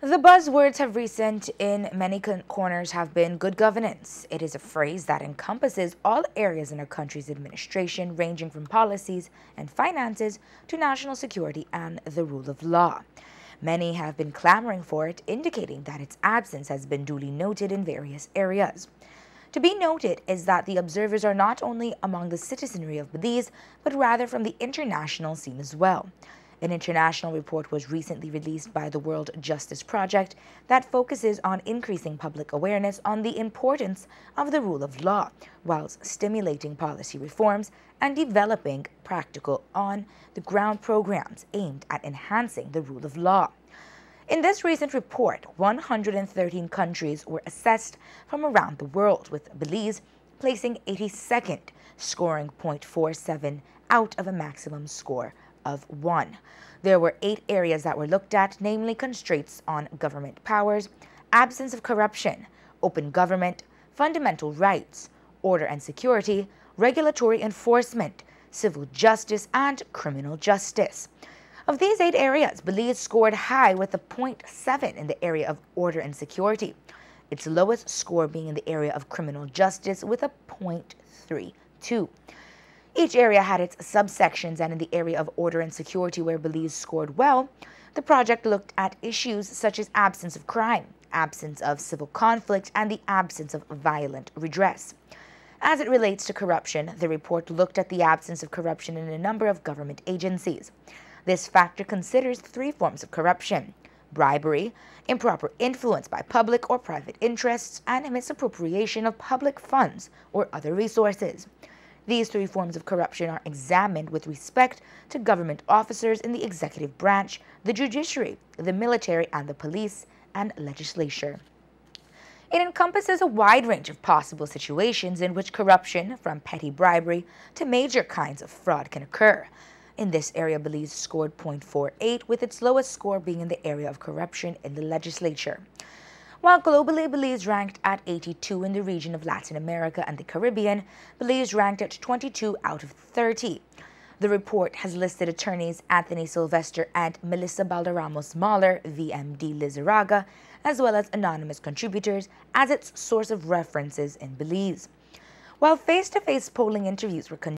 The buzzwords have recent in many corners have been good governance. It is a phrase that encompasses all areas in a country's administration, ranging from policies and finances to national security and the rule of law. Many have been clamoring for it, indicating that its absence has been duly noted in various areas. To be noted is that the observers are not only among the citizenry of Belize, but rather from the international scene as well. An international report was recently released by the World Justice Project that focuses on increasing public awareness on the importance of the rule of law, whilst stimulating policy reforms and developing practical on-the-ground programs aimed at enhancing the rule of law. In this recent report, 113 countries were assessed from around the world, with Belize placing 82nd, scoring 0.47 out of a maximum score of 1. There were 8 areas that were looked at, namely constraints on government powers, absence of corruption, open government, fundamental rights, order and security, regulatory enforcement, civil justice, and criminal justice. Of these 8 areas, Belize scored high with a 0.7 in the area of order and security, its lowest score being in the area of criminal justice with a 0.32. Each area had its subsections, and in the area of order and security, where Belize scored well, the project looked at issues such as absence of crime, absence of civil conflict, and the absence of violent redress. As it relates to corruption, the report looked at the absence of corruption in a number of government agencies. This factor considers 3 forms of corruption: bribery, improper influence by public or private interests, and misappropriation of public funds or other resources. These 3 forms of corruption are examined with respect to government officers in the executive branch, the judiciary, the military, and the police and legislature. It encompasses a wide range of possible situations in which corruption, from petty bribery to major kinds of fraud, can occur. In this area, Belize scored 0.48, with its lowest score being in the area of corruption in the legislature. While globally, Belize ranked at 82 in the region of Latin America and the Caribbean, Belize ranked at 22 out of 30. The report has listed attorneys Anthony Sylvester and Melissa Balderramos Mahler, VMD Lizarraga, as well as anonymous contributors as its source of references in Belize. While face-to-face polling interviews were conducted,